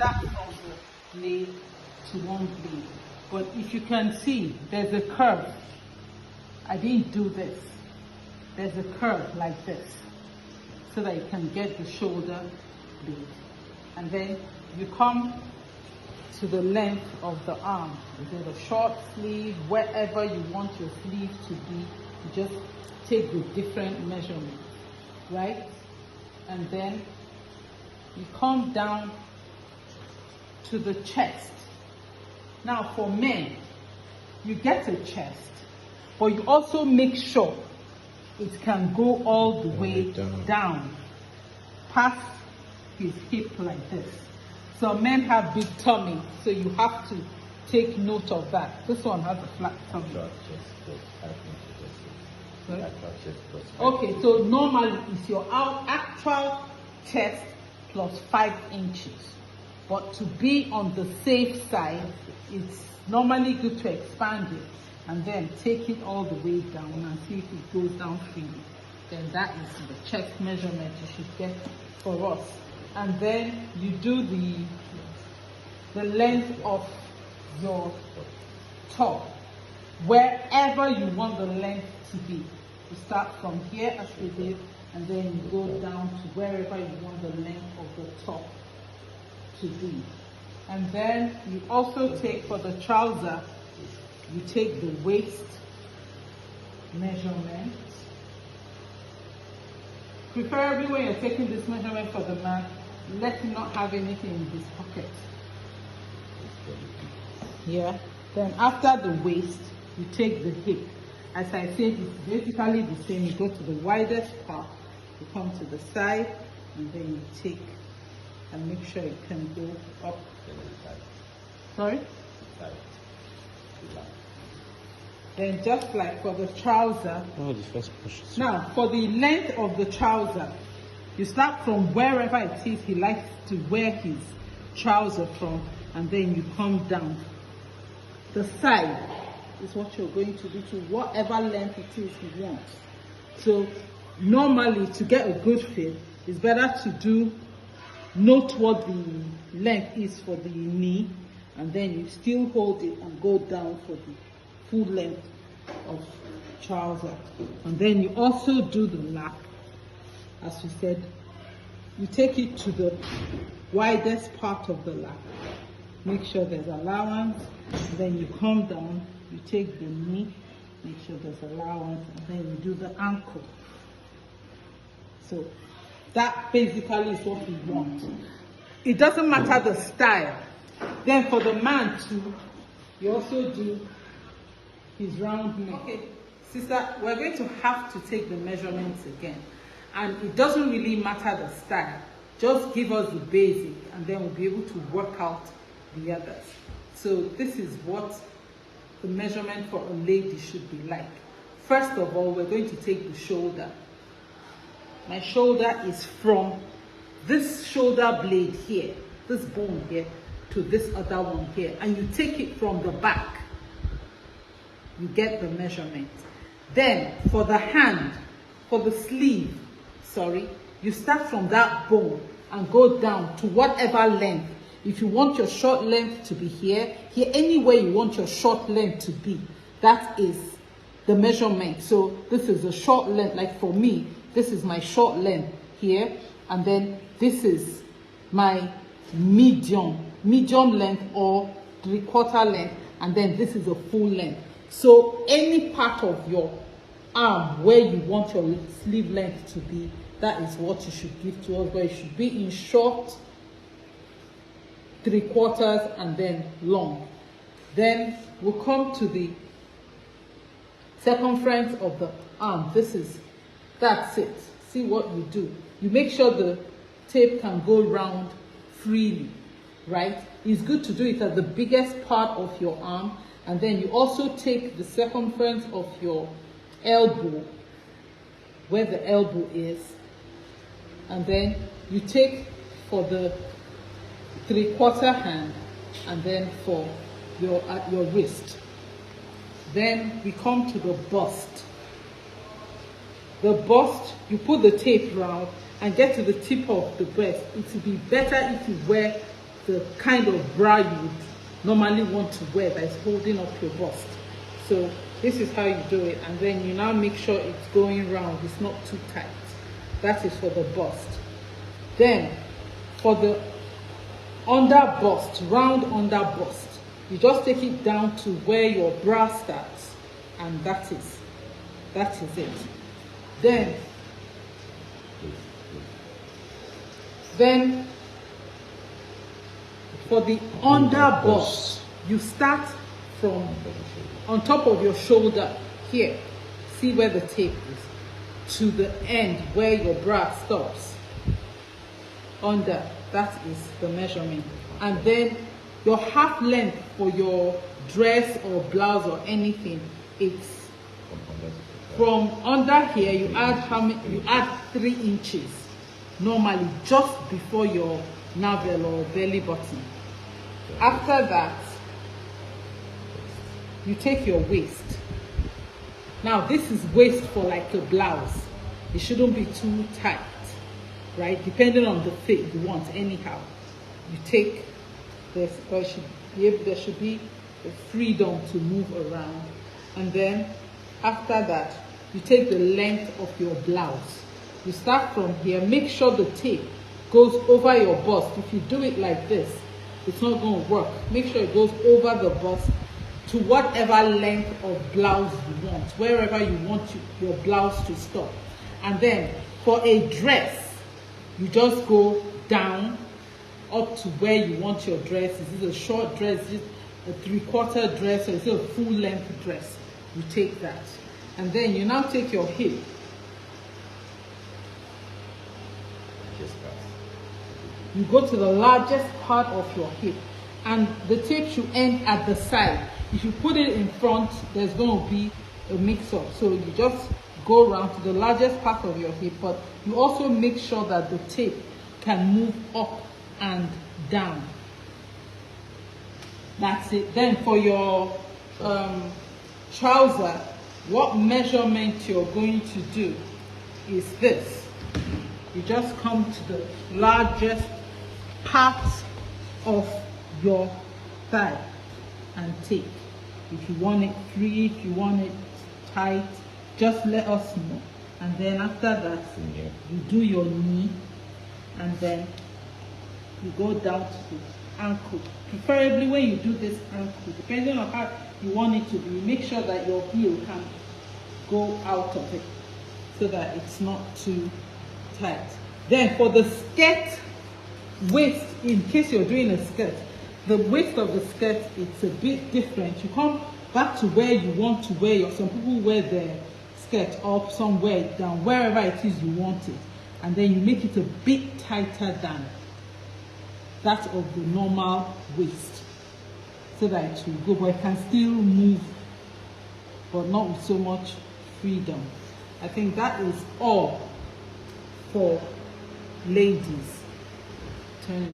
start from the blade to one blade. But if you can see, there's a curve. I didn't do this. There's a curve like this, so that you can get the shoulder blade. And then you come to the length of the arm. Is it a short sleeve, wherever you want your sleeve to be, you just take the different measurements, right? And then you come down to the chest. Now for men, you get a chest, but you also make sure it can go all the way down past his hip like this. Some men have big tummy, so you have to take note of that. This one has a flat tummy. Okay, so normally it's your actual chest plus 5 inches. But to be on the safe side, it's normally good to expand it and then take it all the way down and see if it goes down freely. Then that is the chest measurement you should get for us. And then you do the length of your top, wherever you want the length to be. You start from here as we did, and then you go down to wherever you want the length of the top to be. And then you also take, for the trouser, you take the waist measurement. Preferably when you're taking this measurement for the man, let him not have anything in his pocket. Yeah. Then after the waist, you take the hip. As I said, it's basically the same. You go to the widest part, you come to the side, and then you take and make sure it can go up. Sorry? Then just like for the trouser, now for the length of the trouser, you start from wherever it is he likes to wear his trouser from, and then you come down. The side is what you're going to do to whatever length it is you want. So normally to get a good fit, it's better to do, note what the length is for the knee, and then you still hold it and go down for the full length of trouser. And then you also do the lap. As we said, you take it to the widest part of the lap. Make sure there's allowance. And then you come down, you take the knee, make sure there's allowance, and then you do the ankle. So that basically is what we want. It doesn't matter the style. Then for the man too, you also do his round neck. Okay, sister, we're going to have to take the measurements again. And it doesn't really matter the style. Just give us the basic, and then we'll be able to work out the others. So this is what the measurement for a lady should be like. First of all, we're going to take the shoulder. My shoulder is from this shoulder blade here, this bone here, to this other one here. And you take it from the back. You get the measurement. Then for the hand, for the sleeve, you start from that bone and go down to whatever length. If you want your short length to be here, anywhere you want your short length to be, that is the measurement. So this is a short length, like for me, this is my short length here, and then this is my medium length or 3/4 length, and then this is a full length. So any part of your arm where you want your sleeve length to be, that is what you should give to us, but it should be in short, 3/4, and then long. Then we'll come to the circumference of the arm. That's it. See what you do. You make sure the tape can go round freely, right? It's good to do it at the biggest part of your arm, and then you also take the circumference of your elbow, where the elbow is, and then you take for the 3/4 hand, and then for your wrist. Then we come to the bust. The bust, you put the tape round and get to the tip of the breast. It would be better if you wear the kind of bra you would normally want to wear that is holding up your bust. So this is how you do it, and then you now make sure it's going round, it's not too tight. That is for the bust. Then for the under bust, round under bust, you just take it down to where your bra starts, and that is it. Then for the under bust, you start from on top of your shoulder here, see where the tape is, to the end where your bra stops. Under, that is the measurement. And then your half length for your dress or blouse or anything, it's from under here, you add how many? You add 3 inches normally, just before your navel or belly button. After that, you take your waist. Now this is waist for like a blouse. It shouldn't be too tight, right? Depending on the fit you want. Anyhow, you take this, or there should be a freedom to move around. And then after that, you take the length of your blouse. You start from here. Make sure the tape goes over your bust. If you do it like this, it's not going to work. Make sure it goes over the bust to whatever length of blouse you want, wherever you want your blouse to stop. And then for a dress, you just go down up to where you want your dress. Is it a short dress, is it a 3/4 dress, or is it a full length dress? You take that. And then you now take your hip. You go to the largest part of your hip, and the tape should end at the side. If you put it in front, there's going to be a mix-up. So you just go around to the largest part of your hip, but you also make sure that the tape can move up and down. That's it. Then for your trouser, what measurement you're going to do is this. You just come to the largest part of your thigh and take. If you want it free, if you want it tight, just let us know. And then after that, you do your knee, and then you go down to the ankle. Preferably when you do this ankle, depending on how you want it to be, make sure that your heel can go out of it so that it's not too tight. Then for the skirt waist, in case you're doing a skirt, the waist of the skirt, it's a bit different. You come back to where you want to wear your, some people wear their skirt up, some wear it down, wherever it is you want it, and then you make it a bit tighter than that of the normal waist, so that it will go, but it can still move, but not with so much freedom. I think that is all for ladies.